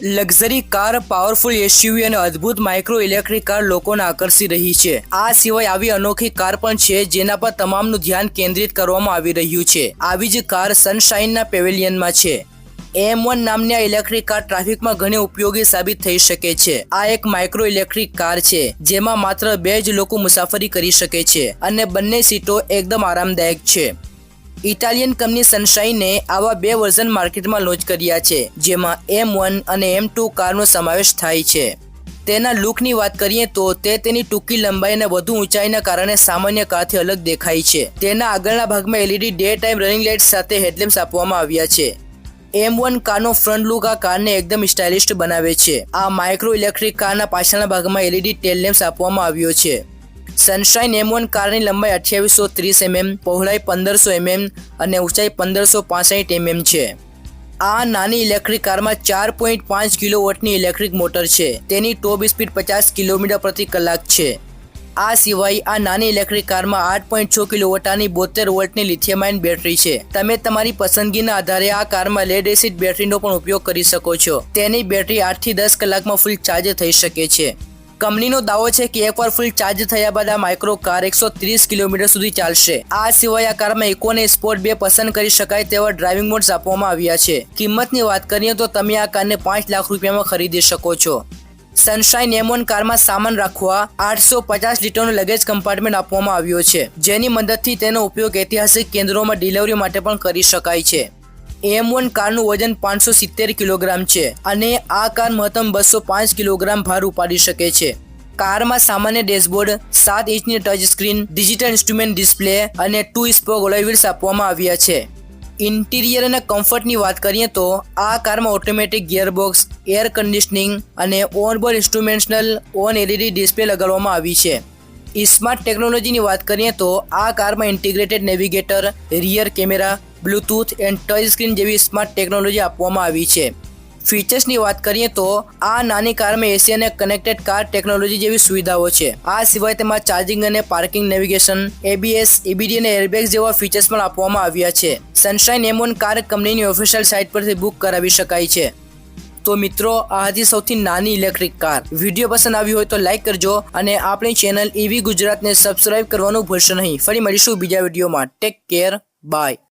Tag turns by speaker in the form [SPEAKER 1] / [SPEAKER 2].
[SPEAKER 1] Luxury car, powerful SUV અને અદ્ભુત micro electric car લોકોને આકર્ષી રહી છે। આ સિવાય આવી અનોખી કાર પણ છે જેના પર તમામનું ધ્યાન કેન્દ્રિત કરવામાં આવી રહ્યું છે। આવી જ કાર સનશાઇનના પેવેલિયનમાં છે। M1 નામની આ ઇલેક્ટ્રિક કાર ટ્રાફિકમાં ઘણી ઉપયોગી સાબિત થઈ શકે છે। આ એક માઇક્રો ઇલેક્ટ્રિક કાર છે જેમાં માત્ર 2 જ લોકો મુસાફરી કરી શકે છે અને બંને સીટો એકદમ આરામદાયક છે। ઇટાલિયન કંપની સનશાઇને આવા 2 વર્ઝન માર્કેટમાં લોન્ચ કર્યા છે જેમાં M1 અને M2 કારનો સમાવેશ થાય છે। તેના લુકની વાત કરીએ તો તે તેની ટૂંકી લંબાઈ અને વધુ ઊંચાઈના કારણે સામાન્ય કારથી અલગ દેખાય છે। તેના આગળના ભાગમાં LED day time running lights સાથે હેડલેમ્પ્સ આપવામાં આવ્યા છે। M1 કારનો ફ્રન્ટ લુક આ કારને એકદમ સ્ટાઇલિશ બનાવે છે। આ માઇક્રો ઇલેક્ટ્રિક કારના પાછળના ભાગમાં LED ટેલ લેમ્પ્સ આપવામાં આવ્યો છે। સનશાઇન M1 કારની લંબાઈ 2830 mm, પહોળાઈ 1500 mm અને ઊંચાઈ 1565 mm છે। આ નાની ઇલેક્ટ્રિક કારમાં 4.5 કિલોવોટની ઇલેક્ટ્રિક મોટર છે। તેની ટોપ સ્પીડ 50 કિલોમીટર પ્રતિ કલાક છે। આ સિવાય આ નાની ઇલેક્ટ્રિક કારમાં 8.6 કિલોવોટની 72 વોલ્ટની લિથિયમ આયન બેટરી છે। તમે તમારી પસંદગીના આધારે આ કારમાં લેડ એસિડ બેટરીનો પણ ઉપયોગ કરી શકો છો। તેની બેટરી 8 થી 10 કલાકમાં ફૂલ ચાર્જ થઈ શકે છે। કંપનીનો દાવો છે કે એકવાર ફૂલ ચાર્જ થયા બાદ આ માઇક્રો કાર 130 કિલોમીટર સુધી ચાલશે। આ સિવાય આ કારમાં ઇકો અને સ્પોર્ટ 2 પસંદ કરી શકાય તેવા ડ્રાઇવિંગ મોડ્સ આપવામાં આવ્યા છે। કિંમતની વાત કરીએ તો તમે આ કારને 5 લાખ રૂપિયામાં ખરીદી શકો છો। સનશાઇન M1 કારમાં સામાન રાખવા 850 લીટરનો લગેજ કમ્પાર્ટમેન્ટ આપવામાં આવ્યો છે જેની મદદથી તેનો ઉપયોગ ઐતિહાસિક કેન્દ્રોમાં ડિલિવરી માટે પણ કરી શકાય છે। M1 કારનું વજન 570 કિલોગ્રામ છે અને આ કાર મહત્તમ 205 કિલોગ્રામ ભાર ઉપાડી શકે છે। કારમાં સામાન્ય ડેશબોર્ડ, 7 ઇંચની touch screen, digital instrument display અને 2 સ્પોક એલોય વ્હીલ્સ આપવામાં આવ્યા છે। ઇન્ટિરિયર અને કમ્ફર્ટની વાત કરીએ તો આ કારમાં ઓટોમેટિક ગિયરબોક્સ, એર કન્ડિશનિંગ અને onboard instrumental on LED display લગાડવામાં આવી છે। સ્માર્ટ ટેકનોલોજીની વાત કરીએ તો આ કારમાં integrated navigator, rear camera, Bluetooth and touch screen જેવી સ્માર્ટ ટેકનોલોજી આપવામાં આવી છે। ફીચર્સની વાત કરીએ તો આ નાની કારમાં એસી અને કનેક્ટેડ કાર ટેકનોલોજી જેવી સુવિધાઓ છે। આ સિવાય તેમાં ચાર્જિંગ અને પાર્કિંગ નેવિગેશન, ABS, EBD અને એરબેગ્સ જેવા ફીચર્સ પણ આપવામાં આવ્યા છે। સનશાઇન M1 કાર કંપનીની ઓફિશિયલ સાઇટ પરથી બુક કરાવી શકાય છે। તો મિત્રો, આ હતી સૌથી નાની ઇલેક્ટ્રિક કાર। વિડીયો પસંદ આવ્યો હોય તો લાઈક કરજો અને આપણી ચેનલ EV ગુજરાતને સબસ્ક્રાઇબ કરવાનું ભૂલશો નહીં। ફરી મળીશું બીજા વિડીયોમાં। Take care, by.